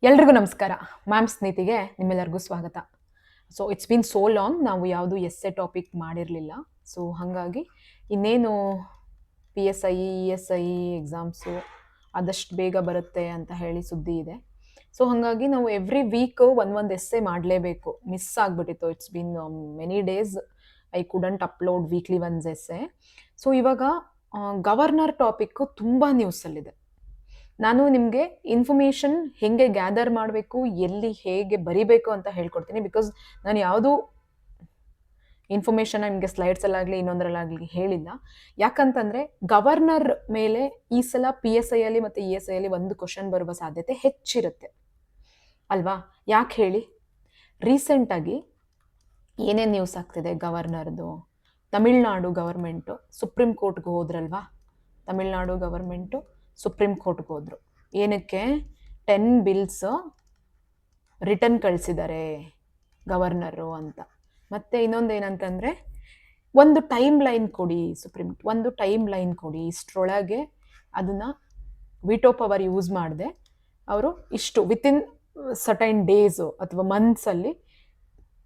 ಎಲ್ರಿಗೂ ನಮಸ್ಕಾರ. ಮ್ಯಾಮ್ ಸ್ನೇಹಿತಿಗೆ ನಿಮ್ಮೆಲ್ಲರಿಗೂ ಸ್ವಾಗತ. So it's been so long ನಾವು ಯಾವುದು ಎಸ್ಸೆ ಟಾಪಿಕ್ ಮಾಡಿರಲಿಲ್ಲ. ಸೊ ಹಾಗಾಗಿ ಇನ್ನೇನು PSI ESI ಎಕ್ಸಾಮ್ಸು ಆದಷ್ಟು ಬೇಗ ಬರುತ್ತೆ ಅಂತ ಹೇಳಿ ಸುದ್ದಿ ಇದೆ. ಸೊ ಹಾಗಾಗಿ ನಾವು ಎವ್ರಿ ವೀಕ್ ಒಂದೊಂದು ಎಸ್ಸೆ ಮಾಡಲೇಬೇಕು. ಮಿಸ್ ಆಗಿಬಿಟ್ಟಿತ್ತು. It's been many days I couldn't upload weekly once essay. So ಇವಾಗ ಗವರ್ನರ್ ಟಾಪಿಕ್ಕು ತುಂಬ ನ್ಯೂಸಲ್ಲಿದೆ. ನಾನು ನಿಮಗೆ ಇನ್ಫಾರ್ಮೇಷನ್ ಹೆಂಗೆ ಗ್ಯಾದರ್ ಮಾಡಬೇಕು, ಎಲ್ಲಿ ಹೇಗೆ ಬರಿಬೇಕು ಅಂತ ಹೇಳ್ಕೊಡ್ತೀನಿ. ಬಿಕಾಸ್ ನಾನು ಯಾವುದೂ ಇನ್ಫಾರ್ಮೇಷನ್ ನಿಮಗೆ ಸ್ಲೈಡ್ಸಲ್ಲಾಗಲಿ ಇನ್ನೊಂದರಲ್ಲಾಗಲಿ ಹೇಳಿಲ್ಲ. ಯಾಕಂತಂದರೆ ಗವರ್ನರ್ ಮೇಲೆ ಈ ಸಲ PSI ಅಲ್ಲಿ ಮತ್ತು ESI ಅಲ್ಲಿ ಒಂದು ಕ್ವಶನ್ ಬರುವ ಸಾಧ್ಯತೆ ಹೆಚ್ಚಿರುತ್ತೆ ಅಲ್ವಾ? ಯಾಕೆ ಹೇಳಿ? ರೀಸೆಂಟಾಗಿ ಏನೇನು ನ್ಯೂಸ್ ಆಗ್ತಿದೆ ಗವರ್ನರ್ದು? ತಮಿಳ್ನಾಡು ಗವರ್ಮೆಂಟು ಸುಪ್ರೀಂ ಕೋರ್ಟ್ಗೆ ಹೋದ್ರಲ್ವಾ? ತಮಿಳ್ನಾಡು ಗವರ್ಮೆಂಟು ಸುಪ್ರೀಂ ಕೋರ್ಟ್ಗೆ ಹೋದ್ರು. ಏನಕ್ಕೆ? 10 ಬಿಲ್ಸ್ ರಿಟರ್ನ್ ಕಳಿಸಿದ್ದಾರೆ ಗವರ್ನರು ಅಂತ. ಮತ್ತು ಇನ್ನೊಂದು ಏನಂತಂದರೆ, ಒಂದು ಟೈಮ್ ಲೈನ್ ಕೊಡಿ ಒಂದು ಟೈಮ್ ಲೈನ್ ಕೊಡಿ, ಇಷ್ಟರೊಳಗೆ ಅದನ್ನು ವಿಟೋ ಪವರ್ ಯೂಸ್ ಮಾಡದೆ ಅವರು ಇಷ್ಟು ವಿತಿನ್ ಸರ್ಟೈನ್ ಡೇಸು ಅಥವಾ ಮಂತ್ಸಲ್ಲಿ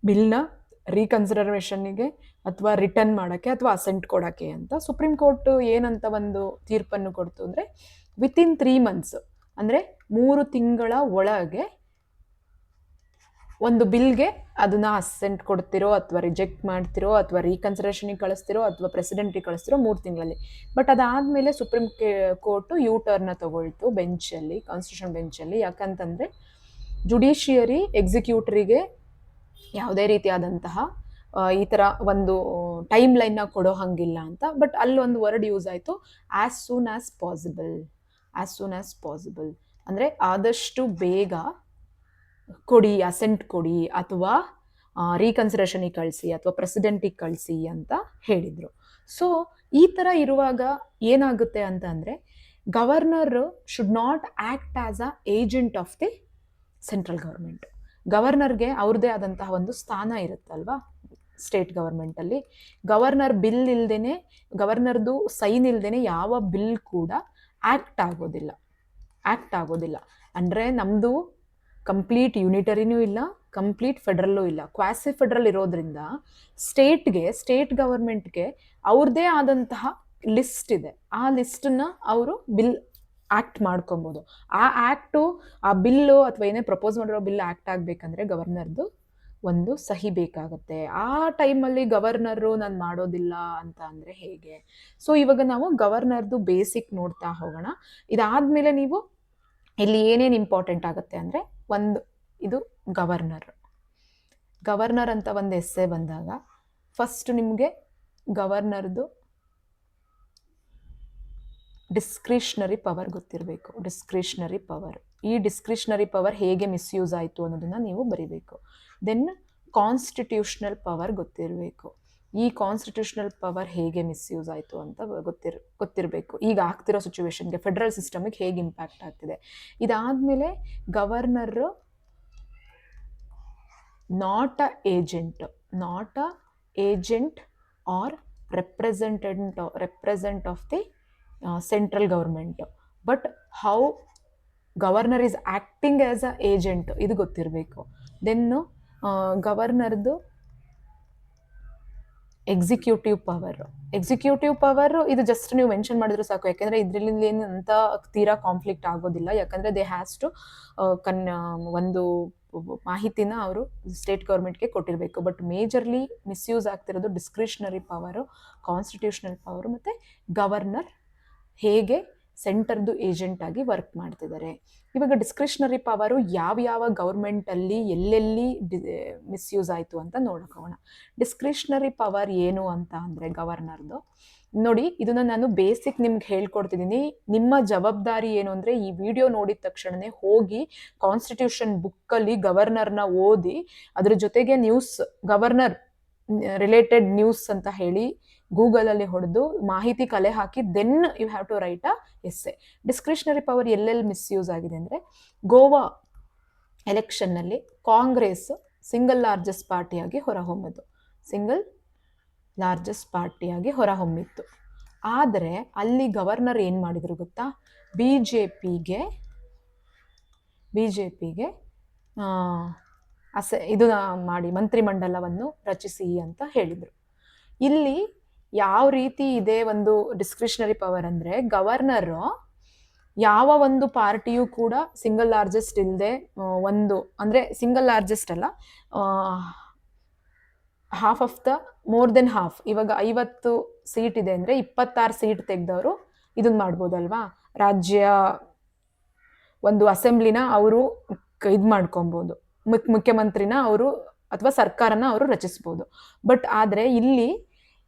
ಬಿಲ್ನ ರೀಕನ್ಸಿಡರೇಷನ್ನಿಗೆ ಅಥವಾ ರಿಟರ್ನ್ ಮಾಡೋಕ್ಕೆ ಅಥವಾ ಅಸೆಂಟ್ ಕೊಡೋಕ್ಕೆ ಅಂತ ಸುಪ್ರೀಂ ಕೋರ್ಟ್ ಏನಂತ ಒಂದು ತೀರ್ಪನ್ನು ಕೊಡ್ತು ಅಂದರೆ, ವಿತಿನ್ 3 ಮಂತ್ಸ್ ಅಂದರೆ 3 ತಿಂಗಳ ಒಳಗೆ ಒಂದು ಬಿಲ್ಗೆ ಅದನ್ನ ಅಸೆಂಟ್ ಕೊಡ್ತಿರೋ ಅಥವಾ ರಿಜೆಕ್ಟ್ ಮಾಡ್ತಿರೋ ಅಥವಾ ರೀಕನ್ಸಿಡರೇಷನಿಗೆ ಕಳಿಸ್ತಿರೋ ಅಥವಾ ಪ್ರೆಸಿಡೆಂಟಿಗೆ ಕಳಿಸ್ತಿರೋ 3 ತಿಂಗಳಲ್ಲಿ. ಬಟ್ ಅದಾದಮೇಲೆ ಸುಪ್ರೀಂ ಕೋರ್ಟು ಟರ್ನ ತಗೊಳ್ತು ಬೆಂಚಲ್ಲಿ, ಕಾನ್ಸ್ಟಿಟ್ಯೂಷನ್ ಬೆಂಚಲ್ಲಿ. ಯಾಕಂತಂದರೆ ಜುಡಿಷಿಯರಿ ಎಕ್ಸಿಕ್ಯೂಟರಿಗೆ ಯಾವುದೇ ರೀತಿಯಾದಂತಹ ಈ ಥರ ಒಂದು ಟೈಮ್ ಲೈನ್ನ ಕೊಡೋ ಹಂಗಿಲ್ಲ ಅಂತ. ಬಟ್ ಅಲ್ಲೊಂದು ವರ್ಡ್ ಯೂಸ್ ಆಯಿತು, ಆ್ಯಸ್ ಸೂನ್ ಆ್ಯಸ್ ಪಾಸಿಬಲ್. ಅಂದರೆ ಆದಷ್ಟು ಬೇಗ ಕೊಡಿ, ಅಸೆಂಟ್ ಕೊಡಿ, ಅಥವಾ ರೀಕನ್ಸಿಡರೇಷನಿಗೆ ಕಳಿಸಿ ಅಥವಾ ಪ್ರೆಸಿಡೆಂಟಿಗೆ ಕಳಿಸಿ ಅಂತ ಹೇಳಿದರು. ಸೊ ಈ ಥರ ಇರುವಾಗ ಏನಾಗುತ್ತೆ ಅಂತ ಅಂದರೆ, governor should not act as a agent of the central government. ಗವರ್ನರ್ಗೆ ಅವ್ರದ್ದೇ ಆದಂತಹ ಒಂದು ಸ್ಥಾನ ಇರುತ್ತಲ್ವಾ ಸ್ಟೇಟ್ ಗವರ್ಮೆಂಟಲ್ಲಿ. ಗವರ್ನರ್ ಬಿಲ್ ಇಲ್ದೇ, ಗವರ್ನರ್ದು ಸೈನ್ ಇಲ್ದೇ ಯಾವ ಬಿಲ್ ಕೂಡ ಆ್ಯಕ್ಟ್ ಆಗೋದಿಲ್ಲ. ಅಂದರೆ ನಮ್ಮದು ಕಂಪ್ಲೀಟ್ ಯೂನಿಟರಿನೂ ಇಲ್ಲ, ಕಂಪ್ಲೀಟ್ ಫೆಡ್ರಲ್ಲೂ ಇಲ್ಲ, ಕ್ವಾಸಿ ಫೆಡ್ರಲ್ ಇರೋದ್ರಿಂದ ಸ್ಟೇಟ್ ಗವರ್ಮೆಂಟ್ಗೆ ಅವ್ರದ್ದೇ ಆದಂತಹ ಲಿಸ್ಟ್ ಇದೆ. ಆ ಲಿಸ್ಟನ್ನ ಅವರು ಬಿಲ್ ಆ್ಯಕ್ಟ್ ಮಾಡ್ಕೊಬೋದು. ಆ ಆ್ಯಕ್ಟು, ಆ ಬಿಲ್ಲು ಅಥವಾ ಏನೇ ಪ್ರಪೋಸ್ ಮಾಡಿರೋ ಬಿಲ್ ಆ್ಯಕ್ಟ್ ಆಗಬೇಕಂದ್ರೆ ಗವರ್ನರ್ದು ಒಂದು ಸಹಿ ಬೇಕಾಗುತ್ತೆ. ಆ ಟೈಮಲ್ಲಿ ಗವರ್ನರು ನಾನು ಮಾಡೋದಿಲ್ಲ ಅಂತ ಅಂದರೆ ಹೇಗೆ? ಸೊ ಇವಾಗ ನಾವು ಗವರ್ನರ್ದು ಬೇಸಿಕ್ ನೋಡ್ತಾ ಹೋಗೋಣ. ಇದಾದಮೇಲೆ ನೀವು ಇಲ್ಲಿ ಏನೇನು ಇಂಪಾರ್ಟೆಂಟ್ ಆಗುತ್ತೆ ಅಂದರೆ, ಇದು ಗವರ್ನರ್ ಅಂತ ಒಂದು ಎಸ್ಸೆ ಬಂದಾಗ ಫಸ್ಟ್ ನಿಮಗೆ ಗವರ್ನರ್ದು ಡಿಸ್ಕ್ರಿಷನರಿ ಪವರ್ ಗೊತ್ತಿರಬೇಕು. ಈ ಡಿಸ್ಕ್ರಿಷನರಿ ಪವರ್ ಹೇಗೆ ಮಿಸ್ಯೂಸ್ ಆಯಿತು ಅನ್ನೋದನ್ನು ನೀವು ಬರಿಬೇಕು. ದೆನ್ ಕಾನ್ಸ್ಟಿಟ್ಯೂಷನಲ್ ಪವರ್ ಗೊತ್ತಿರಬೇಕು. ಈ ಕಾನ್ಸ್ಟಿಟ್ಯೂಷನಲ್ ಪವರ್ ಹೇಗೆ ಮಿಸ್ಯೂಸ್ ಆಯಿತು ಅಂತ ಗೊತ್ತಿರಬೇಕು. ಈಗ ಆಗ್ತಿರೋ ಸಿಚುವೇಶನ್ಗೆ, ಫೆಡ್ರಲ್ ಸಿಸ್ಟಮಿಗೆ ಹೇಗೆ ಇಂಪ್ಯಾಕ್ಟ್ ಆಗ್ತಿದೆ. ಇದಾದಮೇಲೆ governor not a agent or represent of the central government, but how governor is acting as a agent, ಇದು ಗೊತ್ತಿರಬೇಕು. ದೆನ್ನು ಗವರ್ನರ್ದು ಎಕ್ಸಿಕ್ಯೂಟಿವ್ ಪವರ್ ಇದು ಜಸ್ಟ್ ನೀವು ಮೆನ್ಷನ್ ಮಾಡಿದ್ರು ಸಾಕು. ಯಾಕೆಂದರೆ ಇದರಲ್ಲಿ ಏನು ಅಂತ ತೀರಾ ಕಾನ್ಫ್ಲಿಕ್ಟ್ ಆಗೋದಿಲ್ಲ. ಯಾಕಂದರೆ ದೇ ಹ್ಯಾಸ್ ಟು ಒಂದು ಮಾಹಿತಿನ ಅವರು ಸ್ಟೇಟ್ ಗೌರ್ಮೆಂಟ್ಗೆ ಕೊಟ್ಟಿರಬೇಕು. ಬಟ್ ಮೇಜರ್ಲಿ ಮಿಸ್ಯೂಸ್ ಆಗ್ತಿರೋದು ಡಿಸ್ಕ್ರಿಷನರಿ ಪವರು, ಕಾನ್ಸ್ಟಿಟ್ಯೂಷನಲ್ ಪವರು ಮತ್ತು ಗವರ್ನರ್ ಹೇಗೆ ಸೆಂಟರ್ದು ಏಜೆಂಟ್ ಆಗಿ ವರ್ಕ್ ಮಾಡ್ತಿದ್ದಾರೆ. ಇವಾಗ ಡಿಸ್ಕ್ರಿಷನರಿ ಪವರು ಯಾವ ಗೌರ್ಮೆಂಟಲ್ಲಿ ಎಲ್ಲೆಲ್ಲಿ ಮಿಸ್ಯೂಸ್ ಆಯಿತು ಅಂತ ನೋಡ್ಕೋಣ. ಡಿಸ್ಕ್ರಿಷನರಿ ಪವರ್ ಏನು ಅಂತ ಅಂದರೆ ಗವರ್ನರ್ದು ನೋಡಿ, ಇದನ್ನು ನಾನು ಬೇಸಿಕ್ ನಿಮ್ಗೆ ಹೇಳ್ಕೊಡ್ತಿದ್ದೀನಿ. ನಿಮ್ಮ ಜವಾಬ್ದಾರಿ ಏನು ಅಂದರೆ, ಈ ವಿಡಿಯೋ ನೋಡಿದ ತಕ್ಷಣವೇ ಹೋಗಿ ಕಾನ್ಸ್ಟಿಟ್ಯೂಷನ್ ಬುಕ್ಕಲ್ಲಿ ಗವರ್ನರ್ನ ಓದಿ, ಅದ್ರ ಜೊತೆಗೆ ಗವರ್ನರ್ ರಿಲೇಟೆಡ್ ನ್ಯೂಸ್ ಅಂತ ಹೇಳಿ ಗೂಗಲಲ್ಲಿ ಹೊಡೆದು ಮಾಹಿತಿ ಕಲೆ ಹಾಕಿ then you have to write a essay. Discretionary power ಎಲ್ಲೆಲ್ಲಿ ಮಿಸ್ಯೂಸ್ ಆಗಿದೆ ಅಂದರೆ, ಗೋವಾ ಎಲೆಕ್ಷನ್ನಲ್ಲಿ ಕಾಂಗ್ರೆಸ್ ಸಿಂಗಲ್ ಲಾರ್ಜೆಸ್ಟ್ ಪಾರ್ಟಿಯಾಗಿ ಹೊರಹೊಮ್ಮಿತ್ತು. ಆದರೆ ಅಲ್ಲಿ ಗವರ್ನರ್ ಏನು ಮಾಡಿದ್ರು ಗೊತ್ತಾ? BJPಗೆ ಬಿಜೆಪಿಗೆ ಇದು ಮಾಡಿ ಮಂತ್ರಿಮಂಡಲವನ್ನು ರಚಿಸಿ ಅಂತ ಹೇಳಿದರು. ಇಲ್ಲಿ ಯಾವ ರೀತಿ ಇದೆ ಒಂದು ಡಿಸ್ಕ್ರಿಷನರಿ ಪವರ್ ಅಂದರೆ, ಗವರ್ನರು ಯಾವ ಒಂದು ಪಾರ್ಟಿಯೂ ಕೂಡ ಸಿಂಗಲ್ ಲಾರ್ಜೆಸ್ಟ್ ಇಲ್ಲದೆ ಒಂದು ಅಂದರೆ ಸಿಂಗಲ್ ಲಾರ್ಜೆಸ್ಟ್ ಅಲ್ಲ, half of the more than half, ಇವಾಗ 50 ಸೀಟ್ ಇದೆ ಅಂದರೆ 26 ಸೀಟ್ ತೆಗೆದವರು ಇದನ್ನ ಮಾಡ್ಬೋದಲ್ವಾ, ರಾಜ್ಯ ಒಂದು ಅಸೆಂಬ್ಲಿನ ಅವರು ಇದು ಮಾಡ್ಕೊಬೋದು, ಮುಖ್ಯಮಂತ್ರಿನ ಅವರು ಅಥವಾ ಸರ್ಕಾರನ ಅವರು ರಚಿಸ್ಬೋದು. ಬಟ್ ಆದರೆ ಇಲ್ಲಿ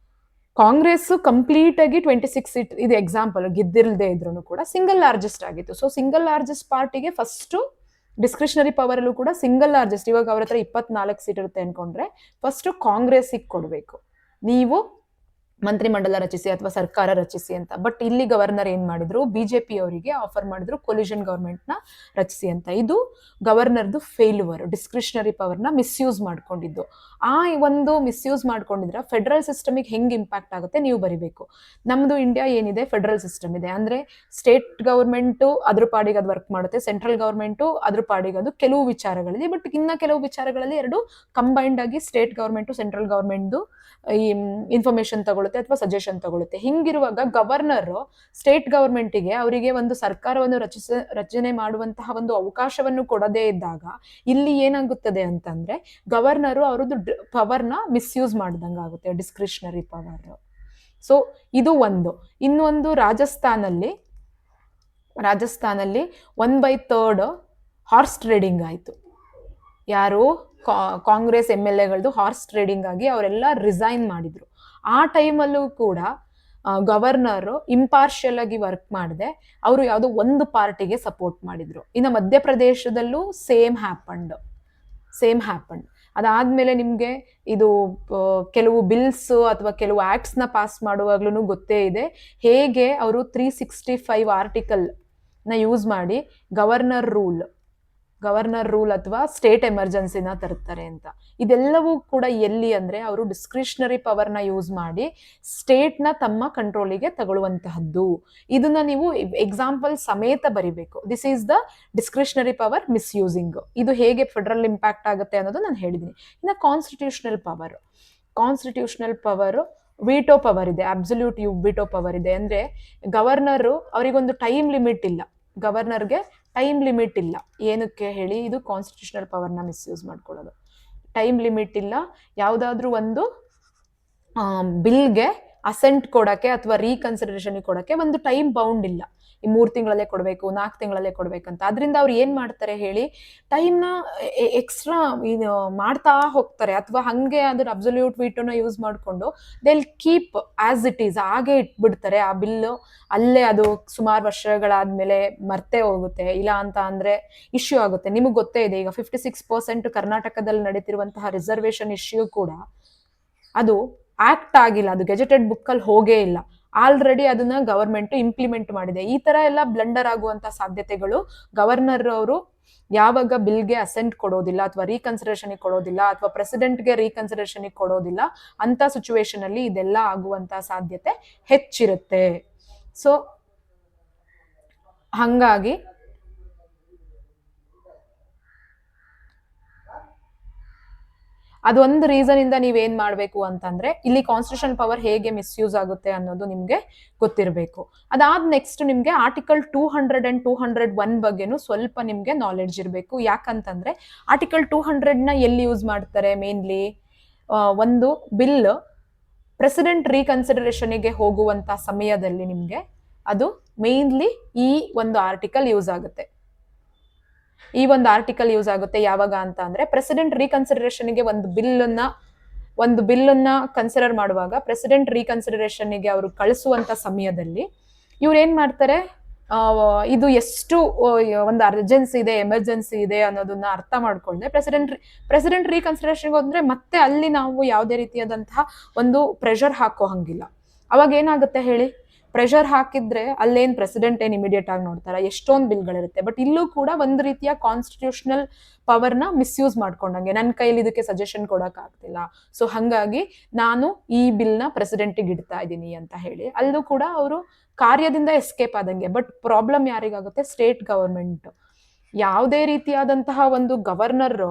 ಕಾಂಗ್ರೆಸ್ ಕಂಪ್ಲೀಟ್ ಆಗಿ 26 ಸೀಟ್, ಇದು ಎಕ್ಸಾಂಪಲ್, ಗೆದ್ದಿರದೇ ಇದ್ರು ಕೂಡ ಸಿಂಗಲ್ ಲಾರ್ಜೆಸ್ಟ್ ಆಗಿತ್ತು. ಸೊ ಸಿಂಗಲ್ ಲಾರ್ಜೆಸ್ಟ್ ಪಾರ್ಟಿಗೆ ಫಸ್ಟ್ ಡಿಸ್ಕ್ರಿಷನರಿ ಪವರ್ ಅಲ್ಲೂ ಕೂಡ ಸಿಂಗಲ್ ಲಾರ್ಜೆಸ್ಟ್, ಇವಾಗ ಅವ್ರ ಹತ್ರ 24 ಸೀಟ್ ಇರುತ್ತೆ ಅನ್ಕೊಂಡ್ರೆ ಫಸ್ಟ್ ಕಾಂಗ್ರೆಸ್ಸಿಗೆ ಕೊಡಬೇಕು, ನೀವು ಮಂತ್ರಿಮಂಡಲ ರಚಿಸಿ ಅಥವಾ ಸರ್ಕಾರ ರಚಿಸಿ ಅಂತ. ಬಟ್ ಇಲ್ಲಿ ಗವರ್ನರ್ ಏನ್ ಮಾಡಿದ್ರು, ಬಿಜೆಪಿ ಅವರಿಗೆ ಆಫರ್ ಮಾಡಿದ್ರು ಕೊಲಿಷನ್ ಗವರ್ಮೆಂಟ್ ನ ರಚಿಸಿ ಅಂತ. ಇದು ಗವರ್ನರ್ದು ಫೇಲ್ಯೂರ್, ಡಿಸ್ಕ್ರಿಷನರಿ ಪವರ್ನ ಮಿಸ್ಯೂಸ್ ಮಾಡ್ಕೊಂಡಿದ್ದು. ಆ ಒಂದು ಮಿಸ್ಯೂಸ್ ಮಾಡ್ಕೊಂಡಿದ್ರೆ ಫೆಡರಲ್ ಸಿಸ್ಟಮಿಗೆ ಹೆಂಗೆ ಇಂಪ್ಯಾಕ್ಟ್ ಆಗುತ್ತೆ ನೀವು ಬರಿಬೇಕು. ನಮ್ದು ಇಂಡಿಯಾ ಏನಿದೆ ಫೆಡರಲ್ ಸಿಸ್ಟಮ್ ಇದೆ, ಅಂದ್ರೆ ಸ್ಟೇಟ್ ಗವರ್ಮೆಂಟು ಅದ್ರ ಪಾಡಿಗೆ ಅದು ವರ್ಕ್ ಮಾಡುತ್ತೆ, ಸೆಂಟ್ರಲ್ ಗವರ್ಮೆಂಟು ಅದ್ರ ಪಾಡಿಗೆ ಅದು ಕೆಲವು ವಿಚಾರಗಳಲ್ಲಿ, ಬಟ್ ಇನ್ನ ಕೆಲವು ವಿಚಾರಗಳಲ್ಲಿ ಎರಡು ಕಂಬೈನ್ಡ್ ಆಗಿ ಸ್ಟೇಟ್ ಗವರ್ಮೆಂಟು ಸೆಂಟ್ರಲ್ ಗವರ್ಮೆಂಟ್ದು ಈ ಇನ್ಫಾರ್ಮೇಶನ್ ತಗೊಳುತ್ತೆ ಅಥವಾ ಸಜೆಷನ್ ತಗೊಳುತ್ತೆ. ಹಿಂಗಿರುವಾಗ ಗವರ್ನರ್ ಸ್ಟೇಟ್ ಗವರ್ಮೆಂಟಿಗೆ ಅವರಿಗೆ ಒಂದು ಸರ್ಕಾರವನ್ನು ರಚನೆ ಮಾಡುವಂತಹ ಒಂದು ಅವಕಾಶವನ್ನು ಕೊಡದೇ ಇದ್ದಾಗ ಇಲ್ಲಿ ಏನಾಗುತ್ತದೆ ಅಂತಂದ್ರೆ ಗವರ್ನರು ಅವರದ್ದು ಪವರ್ನ ಮಿಸ್ಯೂಸ್ ಮಾಡ್ದಂಗೆ ಆಗುತ್ತೆ, ಡಿಸ್ಕ್ರಿಷನರಿ ಪವರ್. ಸೊ ಇದು ಒಂದು. ಇನ್ನೊಂದು ರಾಜಸ್ಥಾನಲ್ಲಿ 1/3 ಹಾರ್ಸ್ ಟ್ರೇಡಿಂಗ್ ಆಯಿತು. ಯಾರು ಕಾಂಗ್ರೆಸ್ MLAಗಳದ್ದು ಹಾರ್ಸ್ ಟ್ರೇಡಿಂಗ್ ಆಗಿ ಅವರೆಲ್ಲ ರಿಸೈನ್ ಮಾಡಿದ್ರು. ಆ ಟೈಮಲ್ಲೂ ಕೂಡ ಗವರ್ನರ್ ಇಂಪಾರ್ಷಿಯಲ್ ಆಗಿ ವರ್ಕ್ ಮಾಡದೆ ಅವರು ಯಾವುದೋ ಒಂದು ಪಾರ್ಟಿಗೆ ಸಪೋರ್ಟ್ ಮಾಡಿದ್ರು. ಇನ್ನು ಮಧ್ಯಪ್ರದೇಶದಲ್ಲೂ ಸೇಮ್ ಹ್ಯಾಪಂಡ್. ಅದಾದ್ಮೇಲೆ ನಿಮ್ಗೆ ಇದು ಕೆಲವು ಬಿಲ್ಸ್ ಅಥವಾ ಕೆಲವು ಆಕ್ಟ್ಸ್ ನ ಪಾಸ್ ಮಾಡುವಾಗ್ಲೂ ಗೊತ್ತೇ ಇದೆ ಹೇಗೆ ಅವರು 365 ಆರ್ಟಿಕಲ್ ನ ಯೂಸ್ ಮಾಡಿ ಗವರ್ನರ್ ರೂಲ್ ಅಥವಾ ಸ್ಟೇಟ್ ಎಮರ್ಜೆನ್ಸಿನ ತರ್ತಾರೆ ಅಂತ. ಇದೆಲ್ಲವೂ ಕೂಡ ಎಲ್ಲಿ ಅಂದ್ರೆ ಅವರು ಡಿಸ್ಕ್ರಿಷನರಿ ಪವರ್ನ ಯೂಸ್ ಮಾಡಿ ಸ್ಟೇಟ್ನ ತಮ್ಮ ಕಂಟ್ರೋಲಿಗೆ ತಗೊಳ್ಳುವಂತಹದ್ದು. ಇದನ್ನ ನೀವು ಎಕ್ಸಾಂಪಲ್ ಸಮೇತ ಬರಿಬೇಕು. This is the discretionary power misusing. ಇದು ಹೇಗೆ ಫೆಡರಲ್ ಇಂಪ್ಯಾಕ್ಟ್ ಆಗುತ್ತೆ ಅನ್ನೋದು ನಾನು ಹೇಳಿದ್ದೀನಿ. ಇನ್ನು ಕಾನ್ಸ್ಟಿಟ್ಯೂಷನಲ್ ಪವರ್ ವಿಟೋ ಪವರ್ ಇದೆ, ಅಬ್ಸಲ್ಯೂಟ್ ವಿಟೋ ಪವರ್ ಇದೆ. ಅಂದ್ರೆ ಗವರ್ನರ್ ಅವರಿಗೊಂದು ಟೈಮ್ ಲಿಮಿಟ್ ಇಲ್ಲ, ಗವರ್ನರ್ಗೆ ಟೈಮ್ ಲಿಮಿಟ್ ಇಲ್ಲ. ಏನಕ್ಕೆ ಹೇಳಿ, ಇದು ಕಾನ್ಸ್ಟಿಟ್ಯೂಷನಲ್ ಪವರ್ನ ಮಿಸ್ಯೂಸ್ ಮಾಡ್ಕೊಳ್ಳೋದು. ಟೈಮ್ ಲಿಮಿಟ್ ಇಲ್ಲ, ಯಾವುದಾದ್ರೂ ಒಂದು ಬಿಲ್ಗೆ ಅಸೆಂಟ್ ಕೊಡಕ್ಕೆ ಅಥವಾ ರೀಕನ್ಸಿಡರೇಷನ್ ಕೊಡಕ್ಕೆ ಒಂದು ಟೈಮ್ ಬೌಂಡ್ ಇಲ್ಲ. ಈ 3 ತಿಂಗಳಲ್ಲೇ ಕೊಡಬೇಕು, 4 ತಿಂಗಳಲ್ಲೇ ಕೊಡ್ಬೇಕಂತ. ಅದರಿಂದ ಅವ್ರು ಏನ್ ಮಾಡ್ತಾರೆ ಹೇಳಿ, ಟೈಮ್ನ ಎಕ್ಸ್ಟ್ರಾ ಮಾಡ್ತಾ ಹೋಗ್ತಾರೆ, ಅಥವಾ ಹಂಗೆ ಅದ್ರ ಅಬ್ಸಲ್ಯೂಟ್ ವಿಟೋನ ಯೂಸ್ ಮಾಡಿಕೊಂಡು they keep as it is, ಹಾಗೆ ಇಟ್ಬಿಡ್ತಾರೆ. ಆ ಬಿಲ್ಲು ಅಲ್ಲೇ ಅದು ಸುಮಾರು ವರ್ಷಗಳಾದ್ಮೇಲೆ ಮರ್ತೇ ಹೋಗುತ್ತೆ, ಇಲ್ಲ ಅಂತ ಅಂದ್ರೆ ಇಶ್ಯೂ ಆಗುತ್ತೆ. ನಿಮಗೆ ಗೊತ್ತೇ ಇದೆ, ಈಗ 56% ಕರ್ನಾಟಕದಲ್ಲಿ ನಡೀತಿರುವಂತಹ ರಿಸರ್ವೇಶನ್ ಇಶ್ಯೂ ಕೂಡ ಅದು ಆಕ್ಟ್ ಆಗಿಲ್ಲ, ಅದು ಗೆಜೆಟೆಡ್ ಬುಕ್ಕಲ್ಲಿ ಹೋಗೇ ಇಲ್ಲ. ಆಲ್ರೆಡಿ ಅದನ್ನ ಗವರ್ಮೆಂಟ್ ಇಂಪ್ಲಿಮೆಂಟ್ ಮಾಡಿದೆ. ಈ ತರ ಎಲ್ಲ ಬ್ಲಂಡರ್ ಆಗುವಂತ ಸಾಧ್ಯತೆಗಳು, ಗವರ್ನರ್ ಅವರು ಯಾವಾಗ ಬಿಲ್ಗೆ ಅಸೆಂಟ್ ಕೊಡೋದಿಲ್ಲ ಅಥವಾ ರೀಕನ್ಸಿಡರೇಷನ್ ಕೊಡೋದಿಲ್ಲ ಅಥವಾ ಪ್ರೆಸಿಡೆಂಟ್ಗೆ ರೀಕನ್ಸಿಡರೇಷನ್ ಕೊಡೋದಿಲ್ಲ ಅಂತ ಸಿಚುವೇಶನ್ ಅಲ್ಲಿ ಇದೆಲ್ಲ ಆಗುವಂತ ಸಾಧ್ಯತೆ ಹೆಚ್ಚಿರುತ್ತೆ. ಸೊ ಹಂಗಾಗಿ ಅದೊಂದು ರೀಸನ್ ಇಂದ ನೀವೇನ್ ಮಾಡ್ಬೇಕು ಅಂತಂದ್ರೆ ಇಲ್ಲಿ ಕಾನ್ಸ್ಟಿಟ್ಯೂಷನ್ ಪವರ್ ಹೇಗೆ ಮಿಸ್ಯೂಸ್ ಆಗುತ್ತೆ ಅನ್ನೋದು ನಿಮ್ಗೆ ಗೊತ್ತಿರಬೇಕು. ಅದಾದ ನೆಕ್ಸ್ಟ್ ನಿಮ್ಗೆ ಆರ್ಟಿಕಲ್ 200 and 201 ಬಗ್ಗೆನೂ ಸ್ವಲ್ಪ ನಿಮ್ಗೆ ನಾಲೆಡ್ಜ್ ಇರಬೇಕು. ಯಾಕಂತಂದ್ರೆ ಆರ್ಟಿಕಲ್ 200 ನ ಎಲ್ಲಿ ಯೂಸ್ ಮಾಡ್ತಾರೆ, ಮೇನ್ಲಿ ಒಂದು ಬಿಲ್ ಪ್ರೆಸಿಡೆಂಟ್ ರೀಕನ್ಸಿಡರೇಷನ್ಗೆ ಹೋಗುವಂತ ಸಮಯದಲ್ಲಿ ನಿಮ್ಗೆ ಅದು ಮೇನ್ಲಿ ಈ ಒಂದು ಆರ್ಟಿಕಲ್ ಯೂಸ್ ಆಗುತ್ತೆ. ಯಾವಾಗ ಅಂತ ಅಂದ್ರೆ ಪ್ರೆಸಿಡೆಂಟ್ ರೀಕನ್ಸಿಡರೇಷನ್ಗೆ ಒಂದು ಬಿಲ್ಲನ್ನ ಕನ್ಸಿಡರ್ ಮಾಡುವಾಗ ಪ್ರೆಸಿಡೆಂಟ್ ರೀಕನ್ಸಿಡರೇಷನ್ಗೆ ಅವರು ಕಳಿಸುವಂತ ಸಮಯದಲ್ಲಿ ಇವ್ರು ಏನ್ ಮಾಡ್ತಾರೆ, ಇದು ಎಷ್ಟು ಒಂದು ಅರ್ಜೆನ್ಸಿ ಇದೆ, ಎಮರ್ಜೆನ್ಸಿ ಇದೆ ಅನ್ನೋದನ್ನ ಅರ್ಥ ಮಾಡ್ಕೊಂಡ್ರೆ ಪ್ರೆಸಿಡೆಂಟ್ ರೀಕನ್ಸಿಡರೇಷನ್ಗೆ ಹೋದ್ರೆ ಮತ್ತೆ ಅಲ್ಲಿ ನಾವು ಯಾವುದೇ ರೀತಿಯಾದಂತಹ ಒಂದು ಪ್ರೆಷರ್ ಹಾಕೋ ಹಂಗಿಲ್ಲ. ಅವಾಗ ಏನಾಗುತ್ತೆ ಹೇಳಿ, ಪ್ರೆಷರ್ ಹಾಕಿದ್ರೆ ಅಲ್ಲೇನ್ ಪ್ರೆಸಿಡೆಂಟ್ ಏನ್ ಇಮಿಡಿಯೇಟ್ ಆಗಿ ನೋಡ್ತಾರ, ಎಷ್ಟೊಂದು ಬಿಲ್ಗಳಿರುತ್ತೆ. ಬಟ್ ಇಲ್ಲೂ ಕೂಡ ಒಂದು ರೀತಿಯ ಕಾನ್ಸ್ಟಿಟ್ಯೂಷನಲ್ ಪವರ್ನ ಮಿಸ್ಯೂಸ್ ಮಾಡ್ಕೊಂಡಂಗೆ, ನನ್ನ ಕೈಲಿ ಇದಕ್ಕೆ ಸಜೆಷನ್ ಕೊಡಕ್ ಆಗ್ತಿಲ್ಲ, ಸೊ ಹಂಗಾಗಿ ನಾನು ಈ ಬಿಲ್ನ ಪ್ರೆಸಿಡೆಂಟಿಗೆ ಇಡ್ತಾ ಇದ್ದೀನಿ ಅಂತ ಹೇಳಿ ಅಲ್ಲೂ ಕೂಡ ಅವರು ಕಾರ್ಯದಿಂದ ಎಸ್ಕೇಪ್ ಆದಂಗೆ. ಬಟ್ ಪ್ರಾಬ್ಲಮ್ ಯಾರಿಗಾಗುತ್ತೆ, ಸ್ಟೇಟ್ ಗವರ್ಮೆಂಟ್ ಯಾವುದೇ ರೀತಿಯಾದಂತಹ ಒಂದು ಗವರ್ನರ್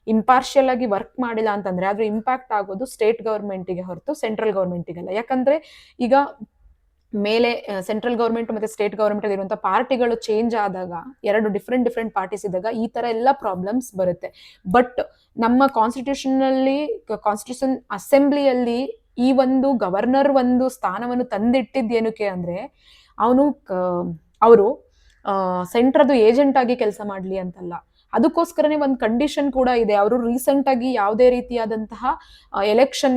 ಇಂಪಾರ್ಷಿಯಲ್ ಆಗಿ ವರ್ಕ್ ಮಾಡಿಲ್ಲ ಅಂತಂದ್ರೆ ಅದ್ರ ಇಂಪ್ಯಾಕ್ಟ್ ಆಗೋದು ಸ್ಟೇಟ್ ಗವರ್ಮೆಂಟಿಗೆ ಹೊರತು ಸೆಂಟ್ರಲ್ ಗವರ್ಮೆಂಟಿಗೆಲ್ಲ. ಯಾಕಂದ್ರೆ ಈಗ ಮೇಲೆ ಸೆಂಟ್ರಲ್ ಗವರ್ಮೆಂಟ್ ಮತ್ತೆ ಸ್ಟೇಟ್ ಗವರ್ಮೆಂಟ್ ಇರುವಂತಹ ಪಾರ್ಟಿಗಳು ಚೇಂಜ್ ಆದಾಗ, ಎರಡು ಡಿಫ್ರೆಂಟ್ ಪಾರ್ಟೀಸ್ ಇದ್ದಾಗ ಈ ತರ ಎಲ್ಲ ಪ್ರಾಬ್ಲಮ್ಸ್ ಬರುತ್ತೆ. ಬಟ್ ನಮ್ಮ ಕಾನ್ಸ್ಟಿಟ್ಯೂಷನ್ ಅಸೆಂಬ್ಲಿಯಲ್ಲಿ ಈ ಒಂದು ಗವರ್ನರ್ ಒಂದು ಸ್ಥಾನವನ್ನು ತಂದಿಟ್ಟಿದ್ದೇನಕ್ಕೆ ಅಂದ್ರೆ ಅವನು ಅವರು ಸೆಂಟ್ರದು ಏಜೆಂಟ್ ಆಗಿ ಕೆಲಸ ಮಾಡ್ಲಿ ಅಂತಲ್ಲ. ಅದಕ್ಕೋಸ್ಕರನೇ ಒಂದು ಕಂಡೀಷನ್ ಕೂಡ ಇದೆ. ಅವರು ರೀಸೆಂಟ್ ಆಗಿ ಯಾವುದೇ ರೀತಿಯಾದಂತಹ ಎಲೆಕ್ಷನ್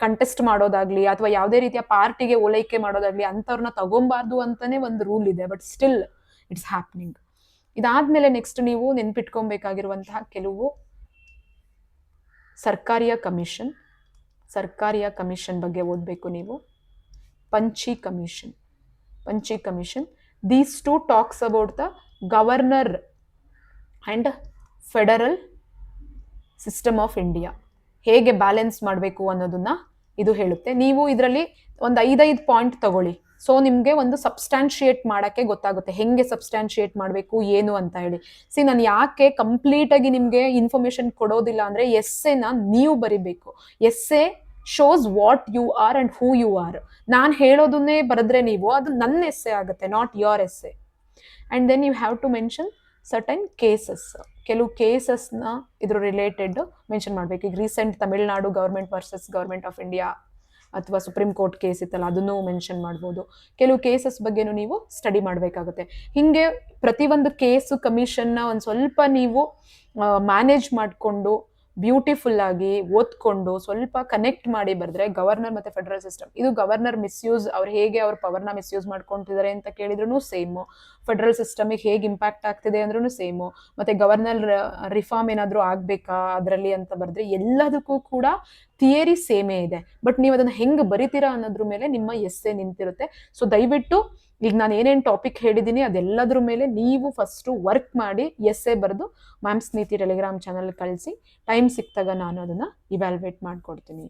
ಕಂಟೆಸ್ಟ್ ಮಾಡೋದಾಗ್ಲಿ ಅಥವಾ ಯಾವುದೇ ರೀತಿಯ ಪಾರ್ಟಿಗೆ ಓಲೈಕೆ ಮಾಡೋದಾಗ್ಲಿ ಅಂತವ್ರನ್ನ ತಗೊಂಬಾರ್ದು ಅಂತಾನೆ ಒಂದು ರೂಲ್ ಇದೆ. But still it's happening. ಇದಾದ್ಮೇಲೆ ನೆಕ್ಸ್ಟ್ ನೀವು ನೆನ್ಪಿಟ್ಕೊಬೇಕಾಗಿರುವಂತಹ ಕೆಲವು ಸರ್ಕಾರಿಯ ಕಮಿಷನ್ ಬಗ್ಗೆ ಓದಬೇಕು ನೀವು. Punchhi commission these two talks about the governor and federal system of India, ಹೇಗೆ ಬ್ಯಾಲೆನ್ಸ್ ಮಾಡಬೇಕು ಅನ್ನೋದನ್ನ ಇದು ಹೇಳುತ್ತೆ. ನೀವು ಇದರಲ್ಲಿ ಒಂದು 5 ಪಾಯಿಂಟ್ ತಗೊಳ್ಳಿ. ಸೊ ನಿಮ್ಗೆ ಒಂದು ಸಬ್ಸ್ಟಾನ್ಶಿಯೇಟ್ ಮಾಡಕ್ಕೆ ಗೊತ್ತಾಗುತ್ತೆ ಹೆಂಗೆ ಸಬ್ಸ್ಟಾನ್ಶಿಯೇಟ್ ಮಾಡಬೇಕು ಏನು ಅಂತ ಹೇಳಿ. ನಾನು ಯಾಕೆ ಕಂಪ್ಲೀಟ್ ಆಗಿ ನಿಮ್ಗೆ ಇನ್ಫಾರ್ಮೇಶನ್ ಕೊಡೋದಿಲ್ಲ ಅಂದ್ರೆ ಎಸ್ಸೆನ ನೀವು ಬರಿಬೇಕು. Essay shows what you are and who you are. ನಾನು ಹೇಳೋದನ್ನೇ ಬರೆದ್ರೆ ನೀವು ಅದು ನನ್ನ ಎಸ್ಸೆ ಆಗುತ್ತೆ, not your essay. And then you have to mention certain cases. ಕೆಲವು ಕೇಸಸ್ನ ಇದ್ರ ರಿಲೇಟೆಡ್ ಮೆನ್ಷನ್ ಮಾಡ್ಬೇಕು. ಈಗ recent Tamil Nadu government versus government of India ಅಥವಾ ಸುಪ್ರೀಂ ಕೋರ್ಟ್ ಕೇಸ್ ಇತ್ತಲ್ಲ, ಅದನ್ನು ಮೆನ್ಷನ್ ಮಾಡ್ಬೋದು. ಕೆಲವು ಕೇಸಸ್ ಬಗ್ಗೆನೂ ನೀವು ಸ್ಟಡಿ ಮಾಡಬೇಕಾಗುತ್ತೆ. ಹಿಂಗೆ ಪ್ರತಿಯೊಂದು ಕೇಸು ಕಮಿಷನ್ನ ಒಂದು ಸ್ವಲ್ಪ ನೀವು ಮ್ಯಾನೇಜ್ ಮಾಡಿಕೊಂಡು ಬ್ಯೂಟಿಫುಲ್ ಆಗಿ ಓದ್ಕೊಂಡು ಸ್ವಲ್ಪ ಕನೆಕ್ಟ್ ಮಾಡಿ ಬರೆದ್ರೆ ಗವರ್ನರ್ ಮತ್ತೆ ಫೆಡರಲ್ ಸಿಸ್ಟಮ್, ಇದು ಗವರ್ನರ್ ಮಿಸ್ಯೂಸ್, ಅವ್ರು ಹೇಗೆ ಅವ್ರ ಪವರ್ನ ಮಿಸ್ಯೂಸ್ ಮಾಡ್ಕೊಂತಿದ್ದಾರೆ ಅಂತ ಕೇಳಿದ್ರು ಸೇಮು, ಫೆಡರಲ್ ಸಿಸ್ಟಮಿಗೆ ಹೇಗೆ ಇಂಪ್ಯಾಕ್ಟ್ ಆಗ್ತಿದೆ ಅಂದ್ರೂ ಸೇಮು, ಮತ್ತೆ ಗವರ್ನರ್ ರಿಫಾರ್ಮ್ ಏನಾದರೂ ಆಗ್ಬೇಕಾ ಅದರಲ್ಲಿ ಅಂತ ಬರೆದ್ರೆ ಎಲ್ಲದಕ್ಕೂ ಕೂಡ ಥಿಯರಿ ಸೇಮೇ ಇದೆ. ಬಟ್ ನೀವು ಅದನ್ನ ಹೆಂಗೆ ಬರಿತೀರಾ ಅನ್ನೋದ್ರ ಮೇಲೆ ನಿಮ್ಮ ಎಸ್ಸೆ ನಿಂತಿರುತ್ತೆ. ಸೊ ದಯವಿಟ್ಟು ಈಗ ನಾನು ಏನೇನು ಟಾಪಿಕ್ ಹೇಳಿದ್ದೀನಿ ಅದೆಲ್ಲದ್ರ ಮೇಲೆ ನೀವು ಫಸ್ಟು ವರ್ಕ್ ಮಾಡಿ ಎಸ್ಸೆ ಬರೆದು ಮ್ಯಾಮ್ಸ್ ನೀತಿ ಟೆಲಿಗ್ರಾಮ್ ಚಾನಲ್ ಕಳಿಸಿ. ಟೈಮ್ ಸಿಕ್ತಾಗ ನಾನು ಅದನ್ನು ಇವ್ಯಾಲ್ಯುವೇಟ್ ಮಾಡಿಕೊಡ್ತೀನಿ.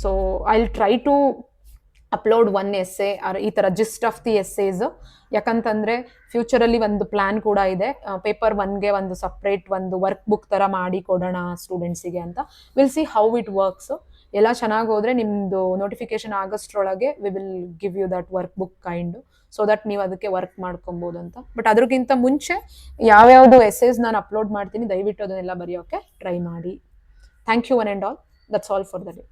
So I will try to upload 1 essay ಈ ಥರ ಜಿಸ್ಟ್ ಆಫ್ ದಿ ಎಸ್ಸೇಸ್. ಯಾಕಂತಂದರೆ ಫ್ಯೂಚರಲ್ಲಿ ಒಂದು ಪ್ಲ್ಯಾನ್ ಕೂಡ ಇದೆ, ಪೇಪರ್ 1ಗೆ ಒಂದು ಸಪ್ರೇಟ್ ಒಂದು ವರ್ಕ್ ಬುಕ್ ಥರ ಮಾಡಿ ಕೊಡೋಣ ಸ್ಟೂಡೆಂಟ್ಸಿಗೆ ಅಂತ. Will see how it works. ಎಲ್ಲ ಚೆನ್ನಾಗಿ ಹೋದರೆ ನಿಮ್ಮದು ನೋಟಿಫಿಕೇಶನ್ ಆಗಸ್ಟ್ರೊಳಗೆ we will give you that work book kind, so that ನೀವು ಅದಕ್ಕೆ ವರ್ಕ್ ಮಾಡ್ಕೊಬೋದು ಅಂತ. ಬಟ್ ಅದಕ್ಕಿಂತ ಮುಂಚೆ ಯಾವ್ಯಾವುದು ಎಸ್ಸೇಸ್ ನಾನು ಅಪ್ಲೋಡ್ ಮಾಡ್ತೀನಿ, ದಯವಿಟ್ಟು ಅದನ್ನೆಲ್ಲ ಬರೆಯೋಕ್ಕೆ ಟ್ರೈ ಮಾಡಿ. Thank you one and all. That's all for the day.